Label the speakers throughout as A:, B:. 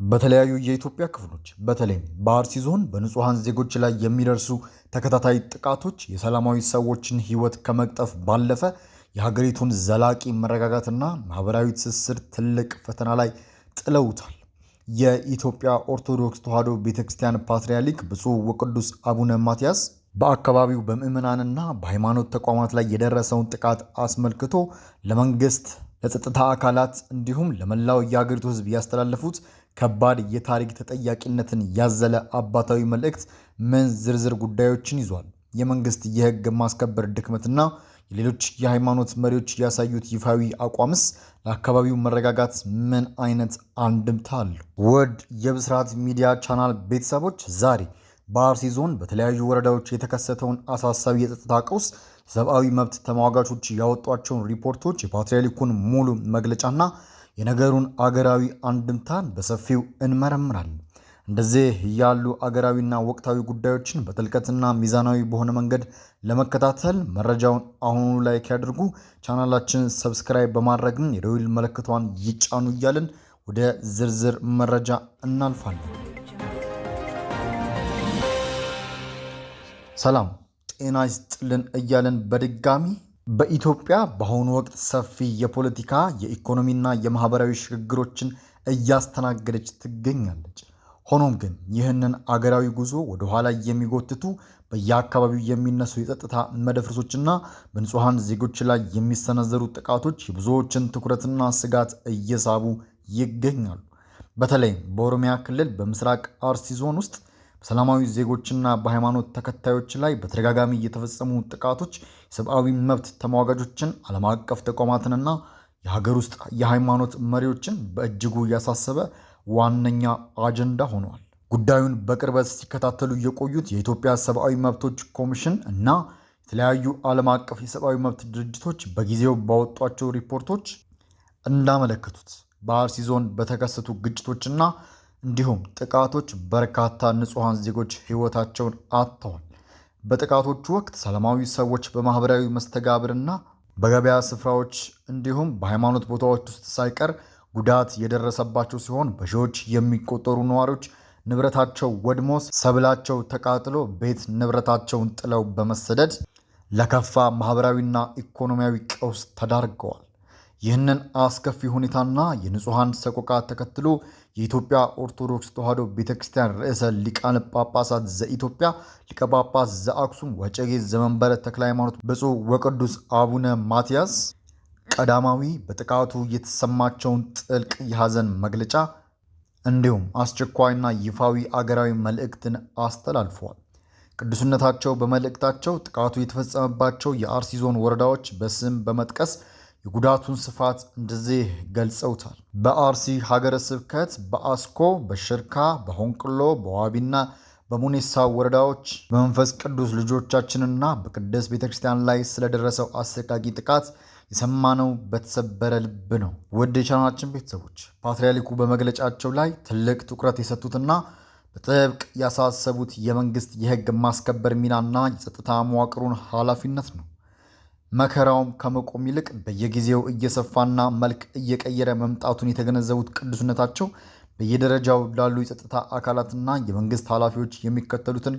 A: በተለያዩ የኢትዮጵያ ክፍሎች በተለይም በአርሲ ዞን በንጹሃን ዜጎች ላይ የሚደርሱ ተከታታይ ጥቃቶች የሰላማዊ ሰዎችን ሕይወት ከመቅጠፍ ባለፈ የሀገሪቱን ዘላቂ መረጋጋትና ማህበራዊ ትስስር ትልቅ ፈተና ላይ ጥለውታል። የኢትዮጵያ ኦርቶዶክስ ተዋሕዶ ቤተክርስቲያን ፓትርያርክ ብፁዕ ወቅዱስ አቡነ ማትያስ በአካባቢው በምዕመናንና በሃይማኖት ተቋማት ላይ የደረሰውን ጥቃት አስመልክቶ ለመንግስት፣ ለጸጥታ አካላት እንዲሁም ለመላው የሀገሪቱ ሕዝብ ያስተላለፉት ከባድ የታሪክ ተጠያቂነትን ያዘለ አባታዊ መልእክት ምን ዝርዝር ጉዳዮችን ይዟል? የመንግስት የህግ ማስከበር ድክመትና የሌሎች የሃይማኖት መሪዎች ያሳዩት ይፋዊ አቋምስ ለአካባቢው መረጋጋት ምን አይነት አንድምታ አለው? ውድ የብስራት ሚዲያ ቻናል ቤተሰቦች ዛሬ በአርሲ ዞን በተለያዩ ወረዳዎች የተከሰተውን አሳሳቢ የጸጥታ ቀውስ፣ የሰብአዊ መብት ተሟጋቾች ያወጧቸውን ሪፖርቶች፣ የፓትርያርኩን ሙሉ መግለጫና የነገሩን አገራዊ አንድምታን በሰፊው እንመረምራለን። እንደዚህ ያሉ አገራዊና ወቅታዊ ጉዳዮችን በጥልቀትና ሚዛናዊ በሆነ መንገድ ለመከታተል መረጃውን አሁኑ ላይክ ያድርጉ፣ ቻናላችን ሰብስክራይብ በማድረግም የደወል ምልክቷን ይጫኑ እያልን ወደ ዝርዝር መረጃ እናልፋለን። ሰላም ጤና ይስጥልን እያልን በድጋሚ በኢትዮጵያ በአሁኑ ወቅት ሰፊ የፖለቲካ የኢኮኖሚና የማህበራዊ ሽግግሮችን እያስተናገደች ትገኛለች። ሆኖም ግን ይህንን አገራዊ ጉዞ ወደ ኋላ የሚጎትቱ በየአካባቢው የሚነሱ የጸጥታ መደፍረሶችና በንጹሃን ዜጎች ላይ የሚሰነዘሩ ጥቃቶች የብዙዎችን ትኩረትና ስጋት እየሳቡ ይገኛሉ። በተለይም በኦሮሚያ ክልል በምስራቅ አርሲ ዞን ውስጥ በሰላማዊ ዜጎችና በሃይማኖት ተከታዮች ላይ በተደጋጋሚ የተፈጸሙ ጥቃቶች የሰብአዊ መብት ተሟጋቾችን፣ ዓለም አቀፍ ተቋማትንና የሀገር ውስጥ የሃይማኖት መሪዎችን በእጅጉ ያሳሰበ ዋነኛ አጀንዳ ሆነዋል። ጉዳዩን በቅርበት ሲከታተሉ የቆዩት የኢትዮጵያ ሰብአዊ መብቶች ኮሚሽን እና የተለያዩ ዓለም አቀፍ የሰብአዊ መብት ድርጅቶች በጊዜው ባወጧቸው ሪፖርቶች እንዳመለከቱት በአርሲ ዞን በተከሰቱ ግጭቶችና እንዲሁም ጥቃቶች በርካታ ንጹሃን ዜጎች ሕይወታቸውን አጥተዋል። በጥቃቶቹ ወቅት ሰላማዊ ሰዎች በማህበራዊ መስተጋብርና በገበያ ስፍራዎች እንዲሁም በሃይማኖት ቦታዎች ውስጥ ሳይቀር ጉዳት የደረሰባቸው ሲሆን በሺዎች የሚቆጠሩ ነዋሪዎች ንብረታቸው ወድሞ ሰብላቸው ተቃጥሎ ቤት ንብረታቸውን ጥለው በመሰደድ ለከፋ ማህበራዊና ኢኮኖሚያዊ ቀውስ ተዳርገዋል። ይህንን አስከፊ ሁኔታና የንጹሃን ሰቆቃ ተከትሎ የኢትዮጵያ ኦርቶዶክስ ተዋሕዶ ቤተክርስቲያን ርዕሰ ሊቃነ ጳጳሳት ዘኢትዮጵያ ሊቀ ጳጳስ ዘአክሱም ወዕጨጌ ዘመንበረ ተክለ ሃይማኖት ብፁዕ ወቅዱስ አቡነ ማትያስ ቀዳማዊ በጥቃቱ የተሰማቸውን ጥልቅ የሐዘን መግለጫ እንዲሁም አስቸኳይና ይፋዊ አገራዊ መልእክትን አስተላልፈዋል። ቅዱስነታቸው በመልእክታቸው ጥቃቱ የተፈጸመባቸው የአርሲ ዞን ወረዳዎች በስም በመጥቀስ የጉዳቱን ስፋት እንደዚህ ገልጸውታል። በአርሲ ሀገረ ስብከት በአስኮ፣ በሽርካ፣ በሆንቅሎ፣ በዋቢና በሙኔሳ ወረዳዎች በመንፈስ ቅዱስ ልጆቻችንና በቅድስት ቤተክርስቲያን ላይ ስለደረሰው አሰቃቂ ጥቃት የሰማነው በተሰበረ ልብ ነው። ውድ የቻናላችን ቤተሰቦች ፓትርያርኩ በመግለጫቸው ላይ ትልቅ ትኩረት የሰጡትና በጥብቅ ያሳሰቡት የመንግስት የህግ ማስከበር ሚናና የጸጥታ መዋቅሩን ኃላፊነት ነው። መከራውም ከመቆም ይልቅ በየጊዜው እየሰፋና መልክ እየቀየረ መምጣቱን የተገነዘቡት ቅዱስነታቸው በየደረጃው ላሉ የጸጥታ አካላትና የመንግስት ኃላፊዎች የሚከተሉትን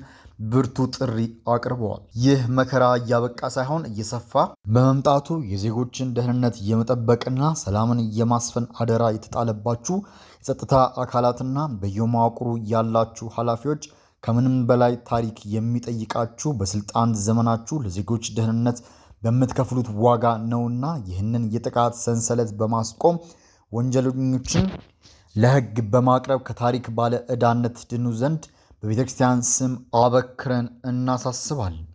A: ብርቱ ጥሪ አቅርበዋል። ይህ መከራ እያበቃ ሳይሆን እየሰፋ በመምጣቱ የዜጎችን ደህንነት የመጠበቅና ሰላምን የማስፈን አደራ የተጣለባችሁ የጸጥታ አካላትና በየመዋቅሩ ያላችሁ ኃላፊዎች ከምንም በላይ ታሪክ የሚጠይቃችሁ በስልጣን ዘመናችሁ ለዜጎች ደህንነት በምትከፍሉት ዋጋ ነውና ይህንን የጥቃት ሰንሰለት በማስቆም ወንጀለኞችን ለህግ በማቅረብ ከታሪክ ባለ ዕዳነት ድኑ ዘንድ በቤተክርስቲያን ስም አበክረን እናሳስባለን።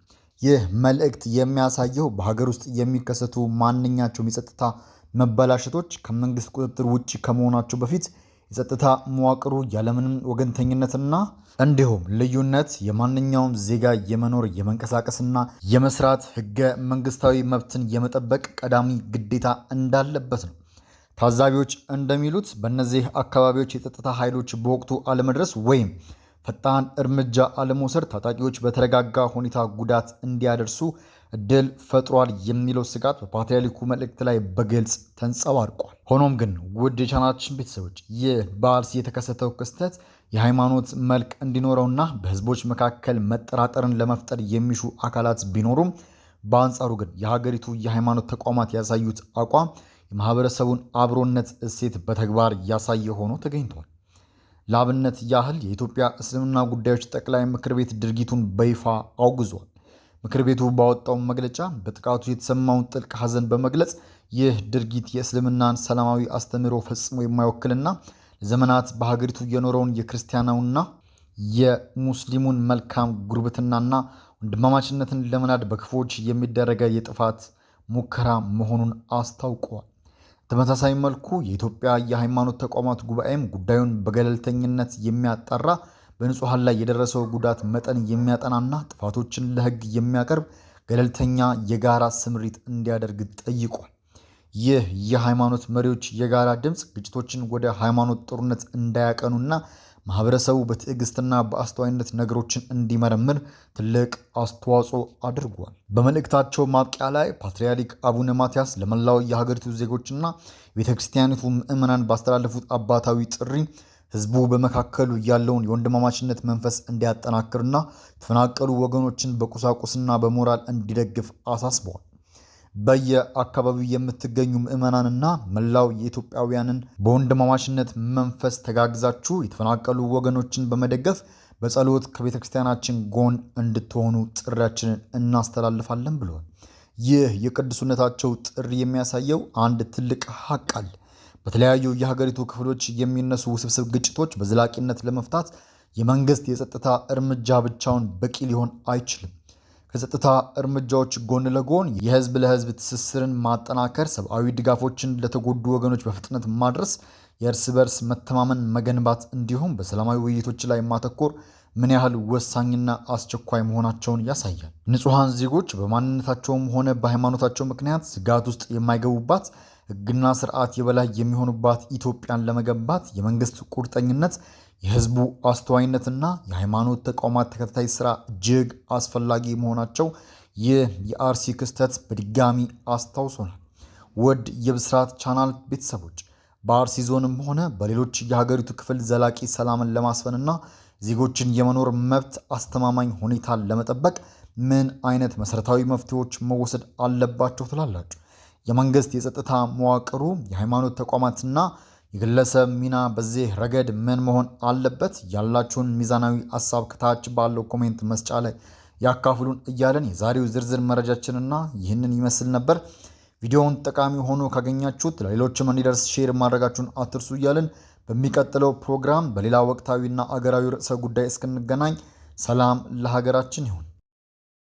A: ይህ መልእክት የሚያሳየው በሀገር ውስጥ የሚከሰቱ ማንኛቸውም የጸጥታ መበላሸቶች ከመንግስት ቁጥጥር ውጭ ከመሆናቸው በፊት የጸጥታ መዋቅሩ ያለምንም ወገንተኝነትና እንዲሁም ልዩነት የማንኛውም ዜጋ የመኖር የመንቀሳቀስና የመስራት ህገ መንግስታዊ መብትን የመጠበቅ ቀዳሚ ግዴታ እንዳለበት ነው። ታዛቢዎች እንደሚሉት በእነዚህ አካባቢዎች የጸጥታ ኃይሎች በወቅቱ አለመድረስ ወይም ፈጣን እርምጃ አለመውሰድ ታጣቂዎች በተረጋጋ ሁኔታ ጉዳት እንዲያደርሱ እድል ፈጥሯል የሚለው ስጋት በፓትርያርኩ መልእክት ላይ በግልጽ ተንጸባርቋል። ሆኖም ግን ውድ የቻናላችን ቤተሰቦች ይህ በአርሲ የተከሰተው ክስተት የሃይማኖት መልክ እንዲኖረውና በህዝቦች መካከል መጠራጠርን ለመፍጠር የሚሹ አካላት ቢኖሩም በአንጻሩ ግን የሀገሪቱ የሃይማኖት ተቋማት ያሳዩት አቋም የማህበረሰቡን አብሮነት እሴት በተግባር ያሳየ ሆኖ ተገኝቷል። ለአብነት ያህል የኢትዮጵያ እስልምና ጉዳዮች ጠቅላይ ምክር ቤት ድርጊቱን በይፋ አውግዟል። ምክር ቤቱ ባወጣው መግለጫ በጥቃቱ የተሰማውን ጥልቅ ሐዘን በመግለጽ ይህ ድርጊት የእስልምናን ሰላማዊ አስተምህሮ ፈጽሞ የማይወክልና ለዘመናት በሀገሪቱ የኖረውን የክርስቲያናውና የሙስሊሙን መልካም ጉርብትናና ወንድማማችነትን ለመናድ በክፎች የሚደረገ የጥፋት ሙከራ መሆኑን አስታውቀዋል። በተመሳሳይ መልኩ የኢትዮጵያ የሃይማኖት ተቋማት ጉባኤም ጉዳዩን በገለልተኝነት የሚያጣራ በንጹሐን ላይ የደረሰው ጉዳት መጠን የሚያጠናና ጥፋቶችን ለሕግ የሚያቀርብ ገለልተኛ የጋራ ስምሪት እንዲያደርግ ጠይቋል። ይህ የሃይማኖት መሪዎች የጋራ ድምፅ ግጭቶችን ወደ ሃይማኖት ጦርነት እንዳያቀኑና ማህበረሰቡ በትዕግስትና በአስተዋይነት ነገሮችን እንዲመረምር ትልቅ አስተዋጽኦ አድርጓል። በመልእክታቸው ማብቂያ ላይ ፓትርያርክ አቡነ ማትያስ ለመላው የሀገሪቱ ዜጎችና የቤተክርስቲያኒቱ ምዕመናን ባስተላለፉት አባታዊ ጥሪ ህዝቡ በመካከሉ ያለውን የወንድማማችነት መንፈስ እንዲያጠናክርና የተፈናቀሉ ወገኖችን በቁሳቁስና በሞራል እንዲደግፍ አሳስበዋል። በየአካባቢው የምትገኙ ምዕመናንና መላው የኢትዮጵያውያንን በወንድማማችነት መንፈስ ተጋግዛችሁ የተፈናቀሉ ወገኖችን በመደገፍ በጸሎት ከቤተ ክርስቲያናችን ጎን እንድትሆኑ ጥሪያችንን እናስተላልፋለን ብለዋል። ይህ የቅዱስነታቸው ጥሪ የሚያሳየው አንድ ትልቅ ሀቅ አለ። በተለያዩ የሀገሪቱ ክፍሎች የሚነሱ ውስብስብ ግጭቶች በዘላቂነት ለመፍታት የመንግስት የጸጥታ እርምጃ ብቻውን በቂ ሊሆን አይችልም። ከጸጥታ እርምጃዎች ጎን ለጎን የህዝብ ለህዝብ ትስስርን ማጠናከር፣ ሰብአዊ ድጋፎችን ለተጎዱ ወገኖች በፍጥነት ማድረስ፣ የእርስ በርስ መተማመን መገንባት እንዲሁም በሰላማዊ ውይይቶች ላይ ማተኮር ምን ያህል ወሳኝና አስቸኳይ መሆናቸውን ያሳያል። ንጹሐን ዜጎች በማንነታቸውም ሆነ በሃይማኖታቸው ምክንያት ስጋት ውስጥ የማይገቡባት ህግና ስርዓት የበላይ የሚሆኑባት ኢትዮጵያን ለመገንባት የመንግስት ቁርጠኝነት፣ የህዝቡ አስተዋይነትና የሃይማኖት ተቋማት ተከታታይ ስራ እጅግ አስፈላጊ መሆናቸው ይህ የአርሲ ክስተት በድጋሚ አስታውሶናል። ውድ የብስራት ቻናል ቤተሰቦች በአርሲ ዞንም ሆነ በሌሎች የሀገሪቱ ክፍል ዘላቂ ሰላምን ለማስፈንና ዜጎችን የመኖር መብት አስተማማኝ ሁኔታን ለመጠበቅ ምን አይነት መሰረታዊ መፍትሄዎች መወሰድ አለባቸው ትላላችሁ? የመንግስት የጸጥታ መዋቅሩ፣ የሃይማኖት ተቋማትና የግለሰብ ሚና በዚህ ረገድ ምን መሆን አለበት? ያላችሁን ሚዛናዊ ሀሳብ ከታች ባለው ኮሜንት መስጫ ላይ ያካፍሉን እያለን የዛሬው ዝርዝር መረጃችንና ይህንን ይመስል ነበር። ቪዲዮውን ጠቃሚ ሆኖ ካገኛችሁት ለሌሎችም እንዲደርስ ሼር ማድረጋችሁን አትርሱ እያለን በሚቀጥለው ፕሮግራም በሌላ ወቅታዊና አገራዊ ርዕሰ ጉዳይ እስክንገናኝ ሰላም ለሀገራችን ይሁን።